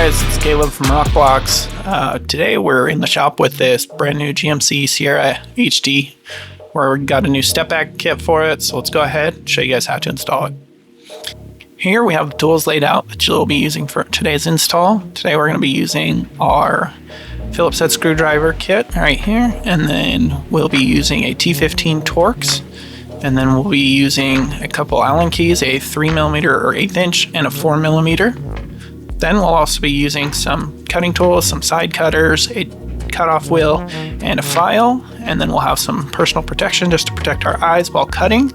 guys, it's Caleb from Rokblokz. Today we're in the shop with this brand new GMC Sierra HD where we got a new step-back kit for it, so let's go ahead and show you guys how to install it. Here we have the tools laid out that you'll be using for today's install. Today we're going to be using our Phillips head screwdriver kit right here, and then we'll be using a T15 Torx, and then we'll be using a couple Allen keys, a 3mm or 1/8 inch and a 4mm. Then we'll also be using some cutting tools, some side cutters, a cutoff wheel, and a file. And then we'll have some personal protection just to protect our eyes while cutting.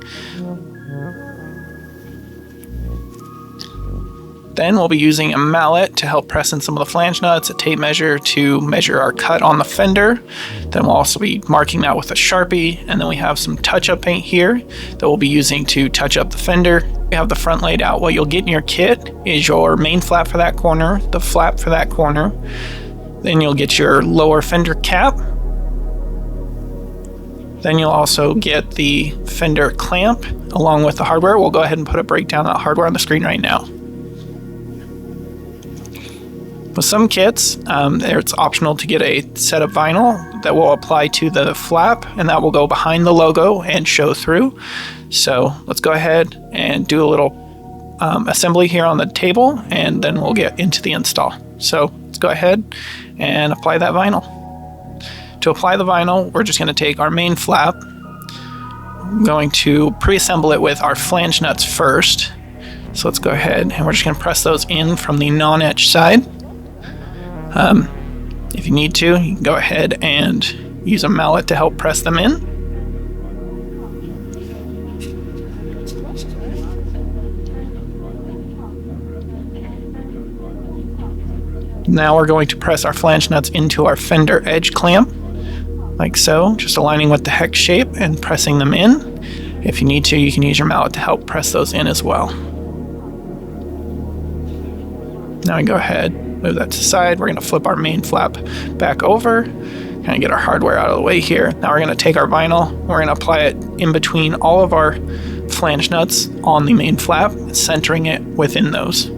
Then we'll be using a mallet to help press in some of the flange nuts, a tape measure to measure our cut on the fender. Then we'll also be marking that with a Sharpie. And then we have some touch-up paint here that we'll be using to touch up the fender. We have the front laid out. What you'll get in your kit is your main flap for that corner, the flap for that corner. Then you'll get your lower fender cap. Then you'll also get the fender clamp along with the hardware. We'll go ahead and put a breakdown of the hardware on the screen right now. With some kits, it's optional to get a set of vinyl that will apply to the flap, and that will go behind the logo and show through. So let's go ahead and do a little assembly here on the table, and then we'll get into the install. So let's go ahead and apply that vinyl. To apply the vinyl, we're just going to take our main flap. I'm going to pre-assemble it with our flange nuts first. So let's go ahead and we're just going to press those in from the non-etch side. If you need to, you can go ahead and use a mallet to help press them in. Now we're going to press our flange nuts into our fender edge clamp, like so, just aligning with the hex shape and pressing them in. If you need to, you can use your mallet to help press those in as well. Now we go ahead, move that to the side. We're going to flip our main flap back over, kind of get our hardware out of the way here. Now we're going to take our vinyl, we're going to apply it in between all of our flange nuts on the main flap, centering it within those.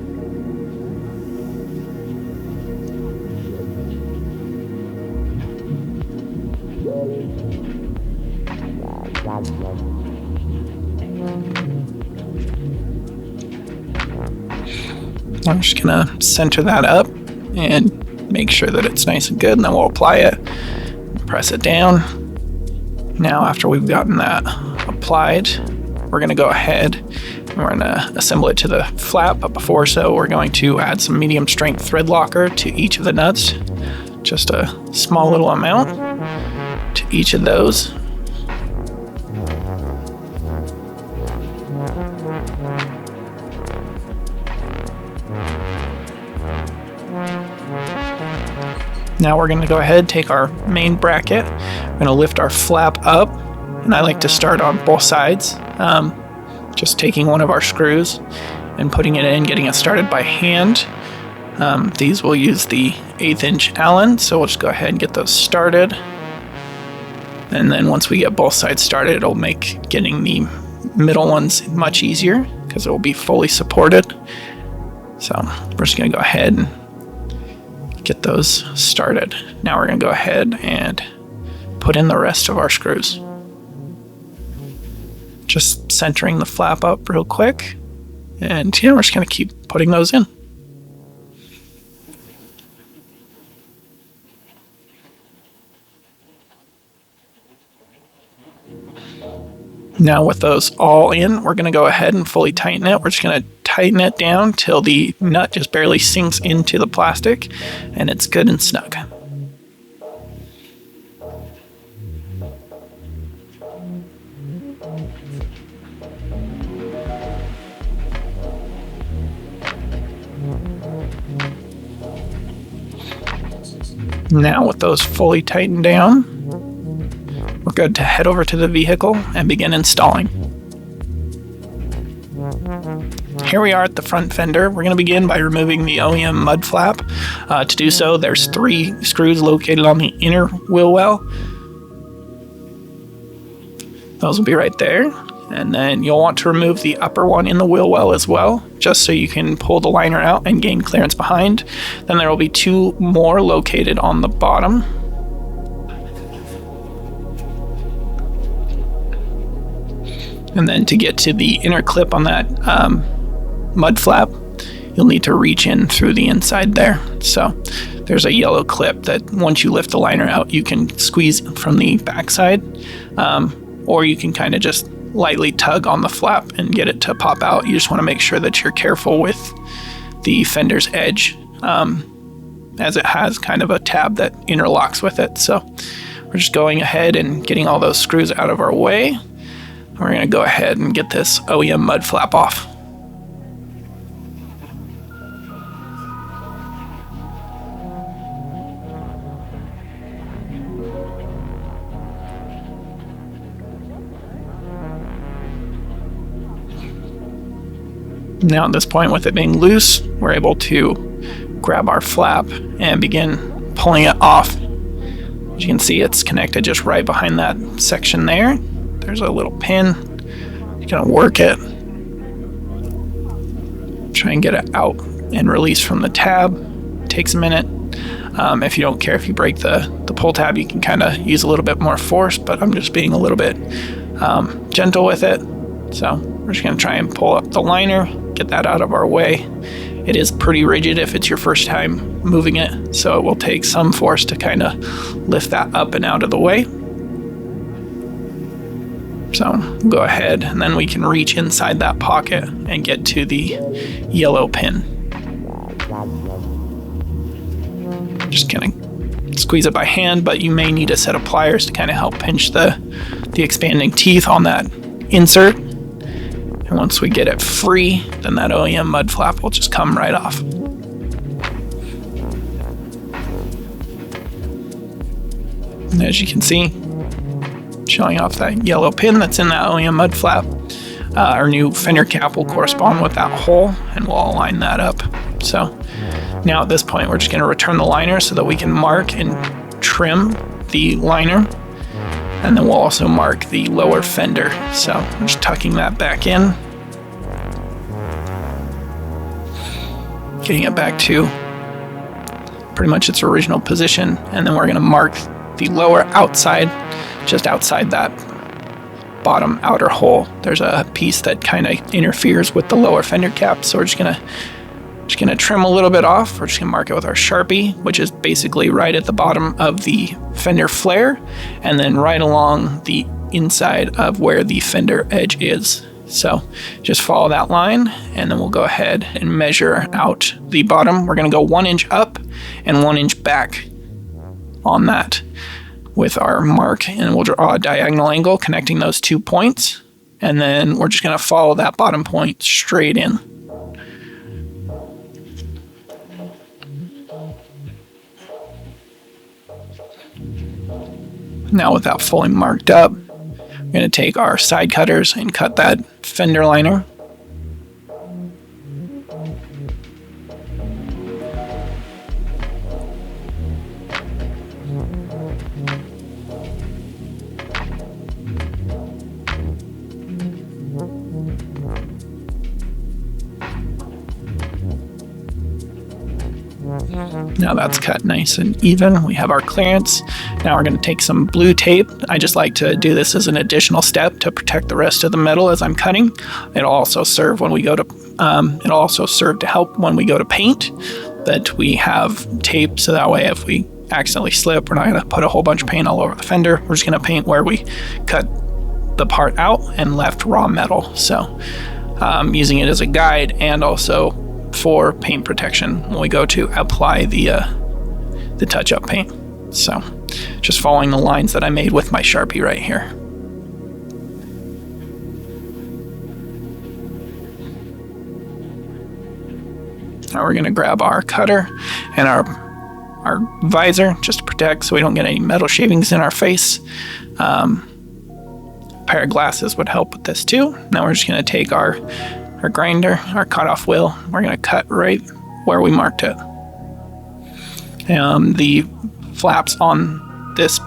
I'm just gonna center that up and make sure that it's nice and good, and then we'll apply it, press it down. Now after we've gotten that applied, we're gonna go ahead and we're gonna assemble it to the flap, but before so, we're going to add some medium strength thread locker to each of the nuts, just a small little amount to each of those. Now we're going to go ahead, take our main bracket, we're going to lift our flap up, and I like to start on both sides, just taking one of our screws and putting it in, getting it started by hand. These will use the 1/8 inch Allen, so we'll just go ahead and get those started. And then once we get both sides started, it'll make getting the middle ones much easier because it will be fully supported. So we're just going to go ahead and get those started. Now we're going to go ahead and put in the rest of our screws. Just centering the flap up real quick, and we're just going to keep putting those in. Now with those all in, we're going to go ahead and fully tighten it. We're just going to tighten it down till the nut just barely sinks into the plastic and it's good and snug. Now with those fully tightened down, we're good to head over to the vehicle and begin installing. Here we are at the front fender. We're going to begin by removing the OEM Mudflap. To do so, there's 3 screws located on the inner wheel well. Those will be right there. And then you'll want to remove the upper one in the wheel well as well, just so you can pull the liner out and gain clearance behind. Then there will be 2 more located on the bottom. And then to get to the inner clip on that mud flap, you'll need to reach in through the inside there. So there's a yellow clip that once you lift the liner out, you can squeeze from the backside, or you can kind of just lightly tug on the flap and get it to pop out. You just want to make sure that you're careful with the fender's edge, as it has kind of a tab that interlocks with it. So we're just going ahead and getting all those screws out of our way. We're going to go ahead and get this OEM mud flap off. Now at this point, with it being loose, we're able to grab our flap and begin pulling it off. As you can see, it's connected just right behind that section there. There's a little pin. You're going to work it. Try and get it out and release from the tab. It takes a minute. If you don't care if you break the pull tab, you can kind of use a little bit more force, but I'm just being a little bit gentle with it. So we're just going to try and pull up the liner, get that out of our way. It is pretty rigid if it's your first time moving it, so it will take some force to kind of lift that up and out of the way. So go ahead, and then we can reach inside that pocket and get to the yellow pin. Just kind of squeeze it by hand, but you may need a set of pliers to kind of help pinch the expanding teeth on that insert. And once we get it free, then that OEM mud flap will just come right off. And as you can see, showing off that yellow pin that's in that OEM mud flap. Our new fender cap will correspond with that hole, and we'll align that up. So now at this point, we're just going to return the liner so that we can mark and trim the liner, and then we'll also mark the lower fender. So I'm just tucking that back in, getting it back to pretty much its original position, and then we're going to mark the lower outside, just outside that bottom outer hole. There's a piece that kind of interferes with the lower fender cap, so we're just gonna trim a little bit off. We're just gonna mark it with our Sharpie, which is basically right at the bottom of the fender flare, and then right along the inside of where the fender edge is. So just follow that line, and then we'll go ahead and measure out the bottom. We're gonna go 1 inch up and 1 inch back on that with our mark, and we'll draw a diagonal angle connecting those 2 points, and then we're just going to follow that bottom point straight in. Now with that fully marked up, we're going to take our side cutters and cut that fender liner. Now that's cut nice and even. We have our clearance. Now we're going to take some blue tape. I just like to do this as an additional step to protect the rest of the metal as I'm cutting. It'll also serve when we go to help when we go to paint, that we have tape, so that way if we accidentally slip, we're not going to put a whole bunch of paint all over the fender. We're just going to paint where we cut the part out and left raw metal. So using it as a guide and also for paint protection when we go to apply the touch-up paint. So just following the lines that I made with my Sharpie right here. Now we're going to grab our cutter and our visor just to protect so we don't get any metal shavings in our face. A pair of glasses would help with this too. Now we're just going to take our grinder, our cutoff wheel. We're going to cut right where we marked it. The flaps on this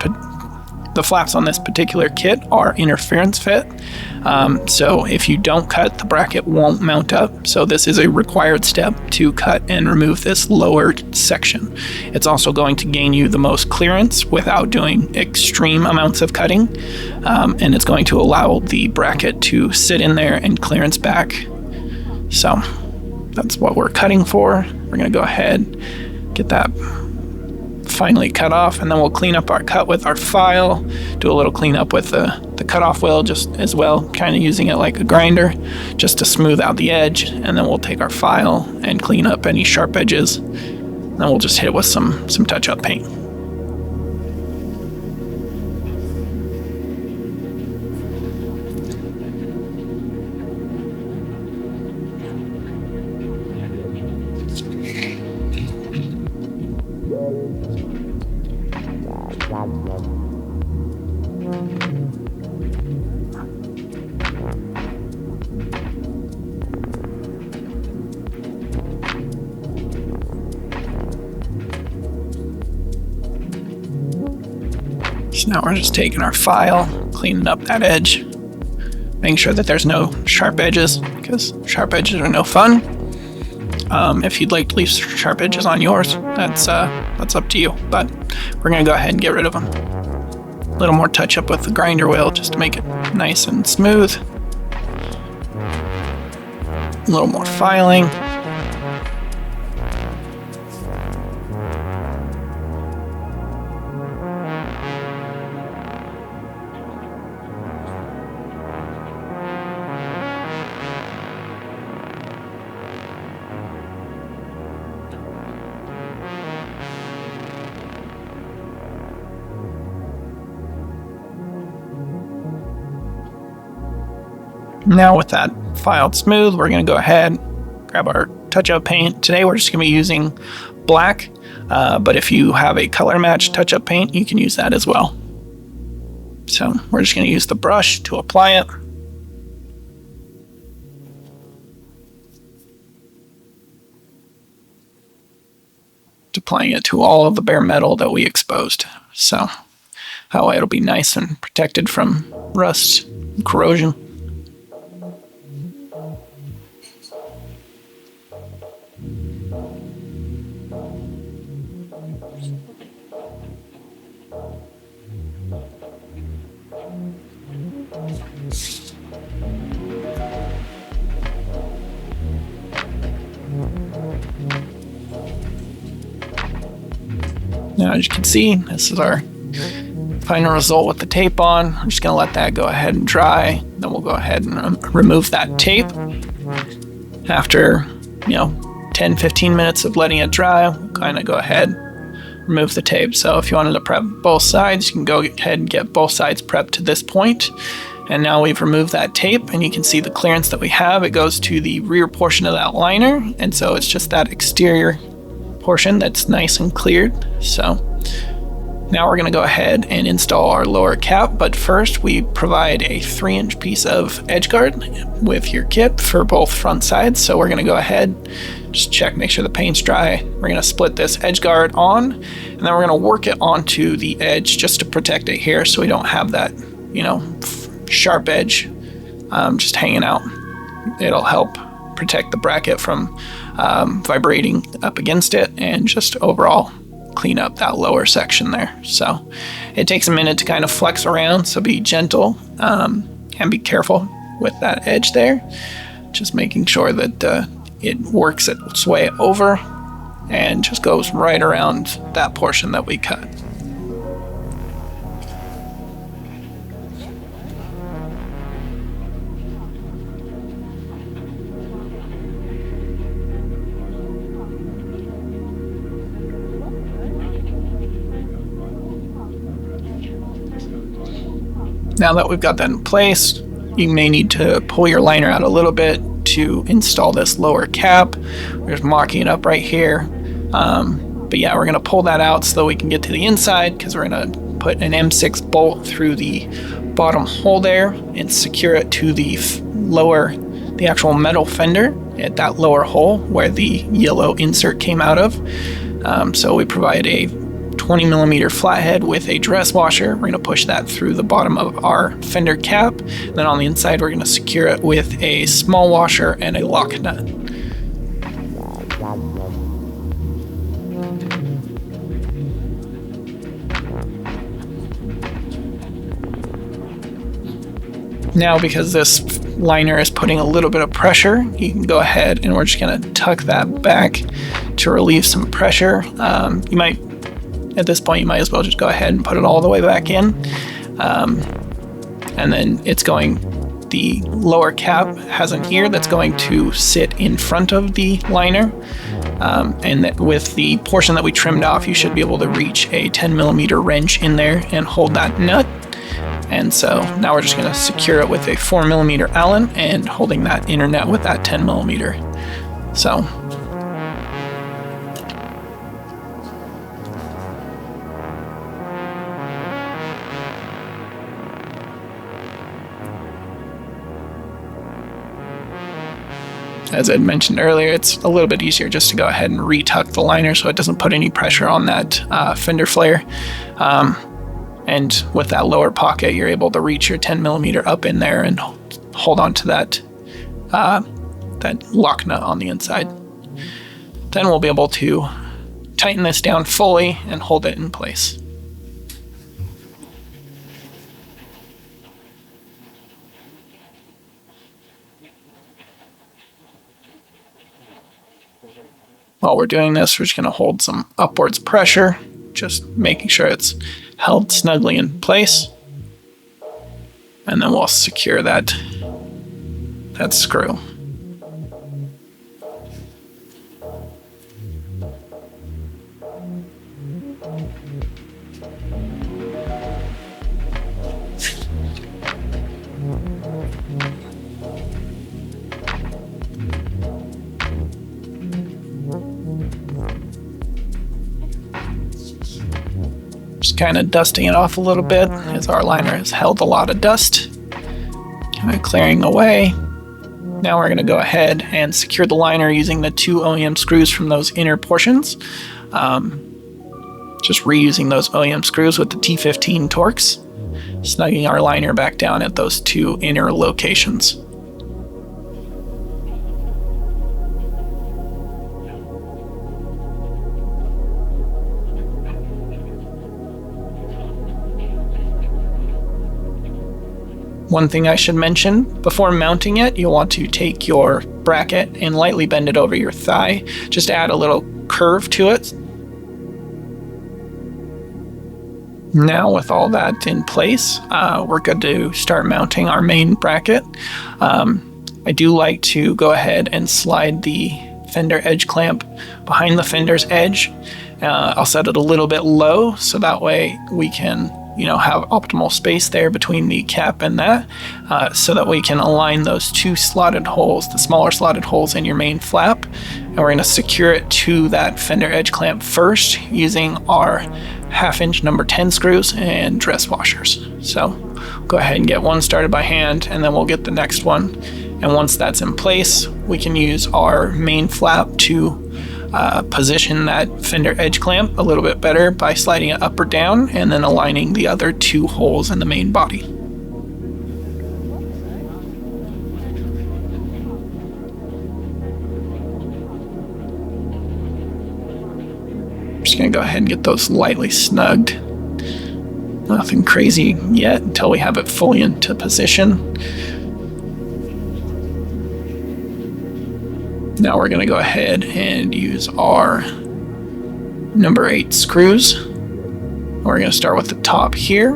The flaps on this particular kit are interference fit, so if you don't cut, the bracket won't mount up. So this is a required step to cut and remove this lower section. It's also going to gain you the most clearance without doing extreme amounts of cutting, and it's going to allow the bracket to sit in there and clearance back. So that's what we're cutting for. We're going to go ahead, get that finally cut off, and then we'll clean up our cut with our file, do a little cleanup with the cutoff wheel just as well, kind of using it like a grinder just to smooth out the edge, and then we'll take our file and clean up any sharp edges, and then we'll just hit it with some touch-up paint. So now we're just taking our file, cleaning up that edge, making sure that there's no sharp edges, because sharp edges are no fun. If you'd like to leave sharp edges on yours, that's up to you, but we're going to go ahead and get rid of them. A little more touch up with the grinder wheel just to make it nice and smooth. A little more filing. Now with that filed smooth, we're going to go ahead, grab our touch-up paint. Today we're just going to be using black, but if you have a color match touch-up paint, you can use that as well. So we're just going to use the brush to apply it. Applying it to all of the bare metal that we exposed. So that way it'll be nice and protected from rust and corrosion. Now, as you can see, this is our final result with the tape on. I'm just going to let that go ahead and dry. Then we'll go ahead and remove that tape. After, 10-15 minutes of letting it dry, we'll kind of go ahead and remove the tape. So if you wanted to prep both sides, you can go ahead and get both sides prepped to this point. And now we've removed that tape, and you can see the clearance that we have. It goes to the rear portion of that liner, and so it's just that exterior portion that's nice and cleared. So now we're going to go ahead and install our lower cap, but first we provide a 3-inch piece of edge guard with your kit for both front sides. So we're going to go ahead, just check, make sure the paint's dry. We're going to split this edge guard on, and then we're going to work it onto the edge just to protect it here so we don't have that, sharp edge just hanging out. It'll help protect the bracket from vibrating up against it and just overall clean up that lower section there. So it takes a minute to kind of flex around, so be gentle and be careful with that edge there, just making sure that it works its way over and just goes right around that portion that we cut. Now that we've got that in place, you may need to pull your liner out a little bit to install this lower cap. We're just mocking it up right here. But yeah, we're going to pull that out so that we can get to the inside, because we're going to put an M6 bolt through the bottom hole there and secure it to the actual metal fender at that lower hole where the yellow insert came out of. So we provide a 20mm flathead with a dress washer. We're going to push that through the bottom of our fender cap. Then on the inside, we're going to secure it with a small washer and a lock nut. Now, because this liner is putting a little bit of pressure, you can go ahead and we're just going to tuck that back to relieve some pressure. You might, at this point, you might as well just go ahead and put it all the way back in. And then it's going, the lower cap has an ear that's going to sit in front of the liner. And that with the portion that we trimmed off, you should be able to reach a 10mm wrench in there and hold that nut. And so now we're just going to secure it with a 4mm Allen and holding that inner nut with that 10mm. So as I mentioned earlier, it's a little bit easier just to go ahead and retuck the liner so it doesn't put any pressure on that fender flare. And with that lower pocket, you're able to reach your 10mm up in there and hold on to that lock nut on the inside. Then we'll be able to tighten this down fully and hold it in place. While we're doing this, we're just going to hold some upwards pressure, just making sure it's held snugly in place, and then we'll secure that screw. Just kind of dusting it off a little bit as our liner has held a lot of dust. Kind of clearing away. Now we're going to go ahead and secure the liner using the 2 OEM screws from those inner portions. Just reusing those OEM screws with the T15 Torx, snugging our liner back down at those 2 inner locations. One thing I should mention, before mounting it, you'll want to take your bracket and lightly bend it over your thigh, just to add a little curve to it. Now with all that in place, we're good to start mounting our main bracket. I do like to go ahead and slide the fender edge clamp behind the fender's edge. I'll set it a little bit low so that way we can have optimal space there between the cap and that, so that we can align those 2 slotted holes, the smaller slotted holes in your main flap, and we're going to secure it to that fender edge clamp first using our 1/2" number 10 screws and dress washers. So go ahead and get one started by hand, and then we'll get the next one. And once that's in place, we can use our main flap to position that fender edge clamp a little bit better by sliding it up or down and then aligning the other 2 holes in the main body. Just gonna go ahead and get those lightly snugged. Nothing crazy yet until we have it fully into position. Now we're going to go ahead and use our number 8 screws. We're going to start with the top here,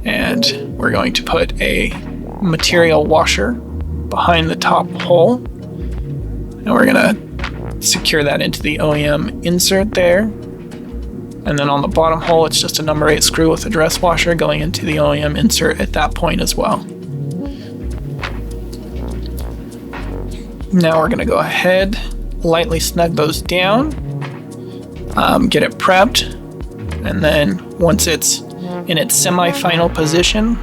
and we're going to put a material washer behind the top hole, and we're going to secure that into the OEM insert there. And then on the bottom hole, it's just a number 8 screw with a dress washer going into the OEM insert at that point as well. Now we're going to go ahead, lightly snug those down, get it prepped, and then once it's in its semi-final position,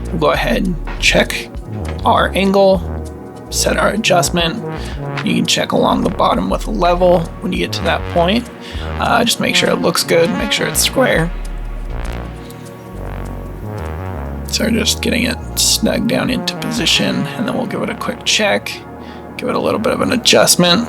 we'll go ahead and check our angle, set our adjustment, You can check along the bottom with a level when you get to that point. Just make sure it looks good, make sure it's square. So just getting it snug down into position, and then we'll give it a quick check, give it a little bit of an adjustment.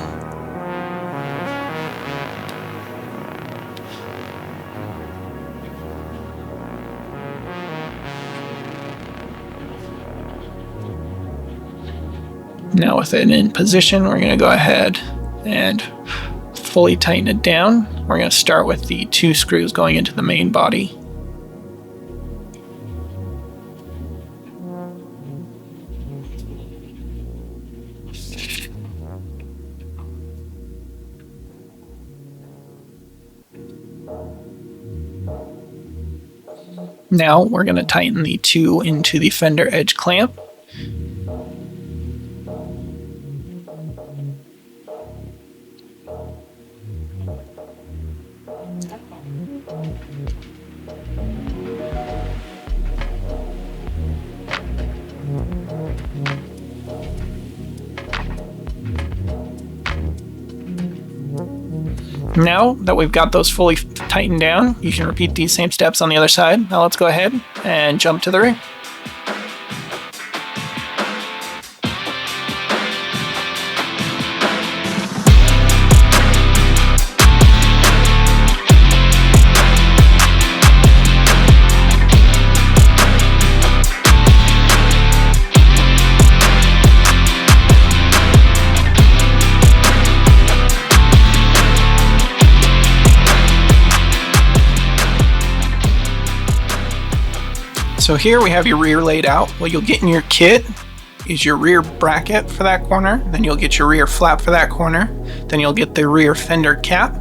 Now with it in position, we're going to go ahead and fully tighten it down. We're going to start with the 2 screws going into the main body. Now we're going to tighten the 2 into the fender edge clamp. Now that we've got those fully tightened down, you can repeat these same steps on the other side. Now let's go ahead and jump to the rig. So here we have your rear laid out. What you'll get in your kit is your rear bracket for that corner, then you'll get your rear flap for that corner, then you'll get the rear fender cap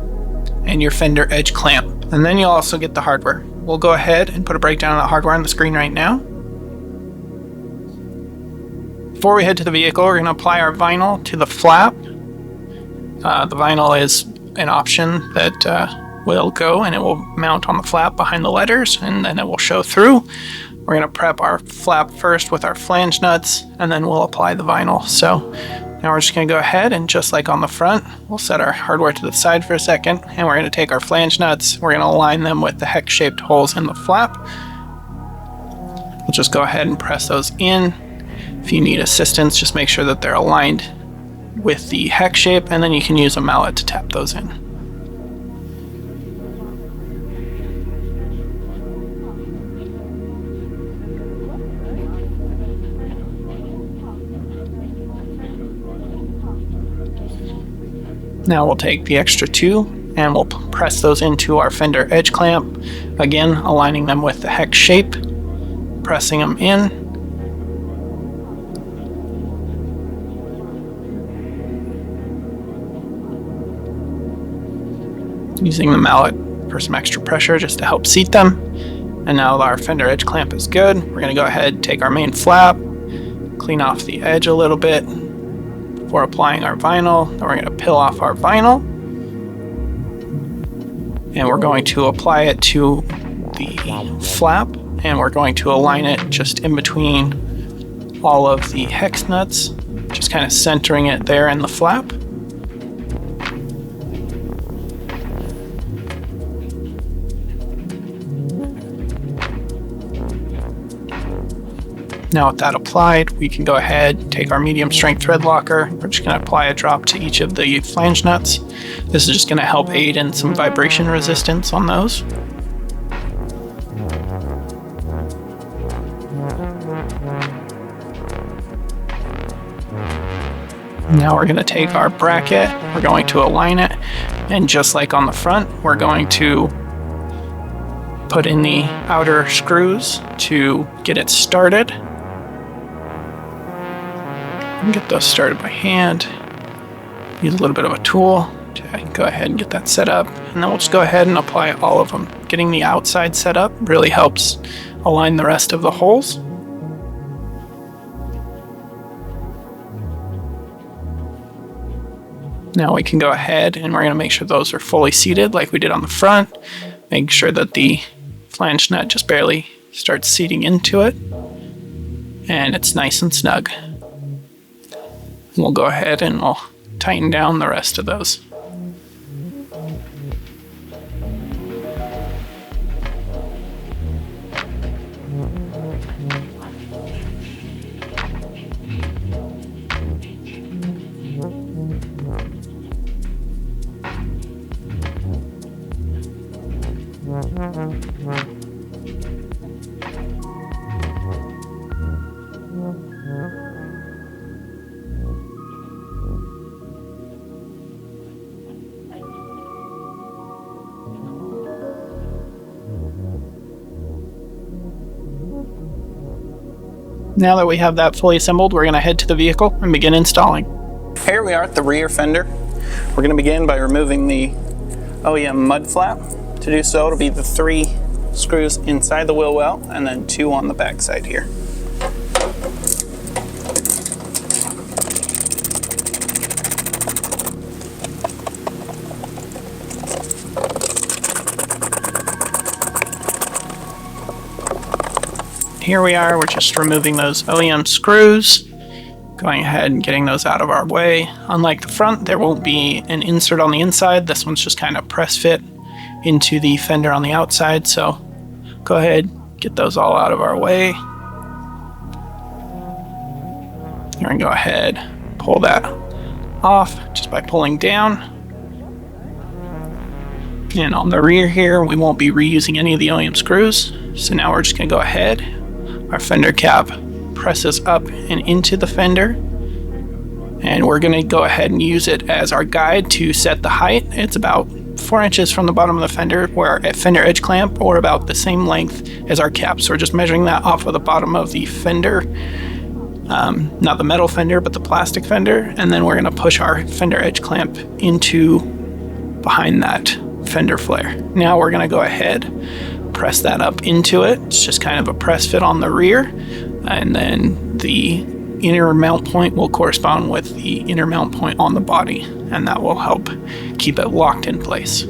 and your fender edge clamp, and then you'll also get the hardware. We'll go ahead and put a breakdown of the hardware on the screen right now. Before we head to the vehicle, we're going to apply our vinyl to the flap. The vinyl is an option that will go and it will mount on the flap behind the letters, and then it will show through. We're going to prep our flap first with our flange nuts, and then we'll apply the vinyl. So now we're just going to go ahead and, just like on the front, we'll set our hardware to the side for a second, and we're going to take our flange nuts, we're going to align them with the hex-shaped holes in the flap. We'll just go ahead and press those in. If you need assistance, just make sure that they're aligned with the hex shape, and then you can use a mallet to tap those in. Now we'll take the extra 2 and we'll press those into our fender edge clamp, again aligning them with the hex shape, pressing them in. Using the mallet for some extra pressure just to help seat them. And now our fender edge clamp is good. We're going to go ahead and take our main flap, clean off the edge a little bit before applying our vinyl. Then we're going to peel off our vinyl, and we're going to apply it to the flap, and we're going to align it just in between all of the hex nuts, just kind of centering it there in the flap. Now with that applied, we can go ahead, take our medium strength thread locker. We're just going to apply a drop to each of the flange nuts. This is just going to help aid in some vibration resistance on those. Now we're going to take our bracket, we're going to align it, and just like on the front, we're going to put in the outer screws to get it started. Get those started by hand. Use a little bit of a tool to go ahead and get that set up, and then we'll just go ahead and apply all of them. Getting the outside set up really helps align the rest of the holes. Now we can go ahead and we're going to make sure those are fully seated like we did on the front. Make sure that the flange nut just barely starts seating into it, and it's nice and snug. We'll go ahead and we'll tighten down the rest of those. Now that we have that fully assembled, we're going to head to the vehicle and begin installing. Here we are at the rear fender. We're going to begin by removing the OEM Mudflap. To do so, it'll be the 3 screws inside the wheel well and then 2 on the back side here. Here we are, we're just removing those OEM screws, going ahead and getting those out of our way. Unlike the front, there won't be an insert on the inside. This one's just kind of press fit into the fender on the outside, so go ahead, get those all out of our way. We're going to go ahead, pull that off just by pulling down. And on the rear here, we won't be reusing any of the OEM screws, so now we're just going to go ahead. Our fender cap presses up and into the fender, and we're going to go ahead and use it as our guide to set the height. It's about 4 inches from the bottom of the fender, where a fender edge clamp, or about the same length as our cap. So we're just measuring that off of the bottom of the fender, not the metal fender, but the plastic fender, and then we're going to push our fender edge clamp into behind that fender flare. Now we're going to go ahead, press that up into it. It's just kind of a press fit on the rear, and then the inner mount point will correspond with the inner mount point on the body, and that will help keep it locked in place.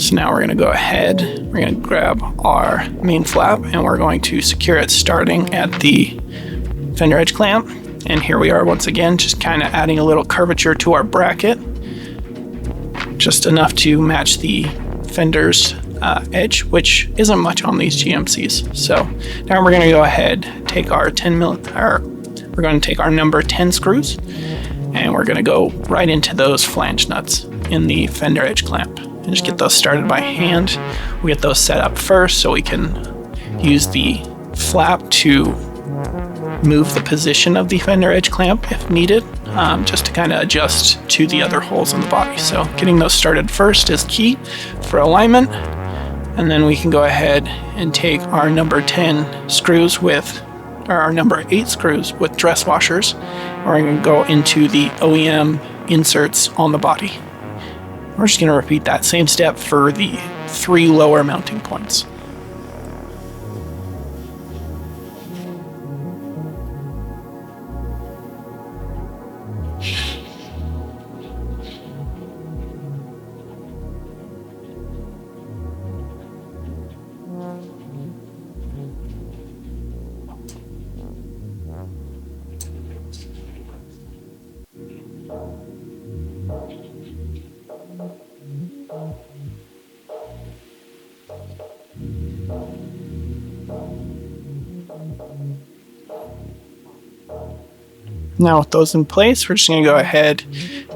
So now we're going to go ahead, we're going to grab our main flap, and we're going to secure it starting at the fender edge clamp. And here we are once again, just kind of adding a little curvature to our bracket, just enough to match the fender's edge, which isn't much on these GMCs. So now we're going to go ahead, take our we're going to take our number 10 screws, and we're going to go right into those flange nuts in the fender edge clamp and just get those started by hand. We get those set up first so we can use the flap to move the position of the fender edge clamp if needed, just to kind of adjust to the other holes in the body. So getting those started first is key for alignment, and then we can go ahead and take our number 10 screws or our number 8 screws with dress washers. We're going to go into the OEM inserts on the body. We're just going to repeat that same step for the 3 lower mounting points. Now with those in place, we're just going to go ahead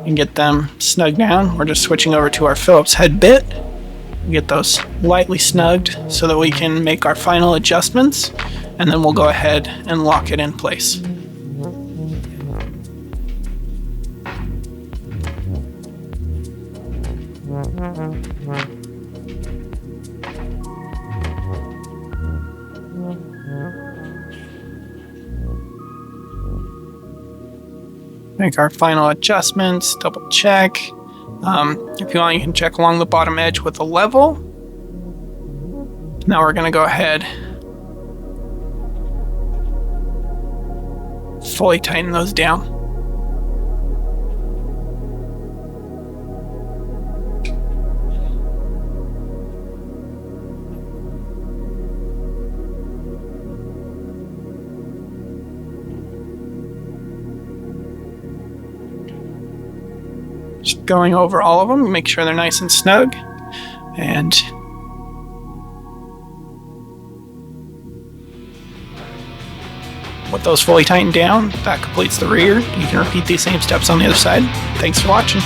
and get them snug down. We're just switching over to our Phillips head bit. Get those lightly snugged so that we can make our final adjustments, and then we'll go ahead and lock it in place. Make our final adjustments, double check. If you want, you can check along the bottom edge with a level. Now we're going to go ahead, fully tighten those down. Just going over all of them, make sure they're nice and snug. And with those fully tightened down, that completes the rear. You can repeat these same steps on the other side. Thanks for watching.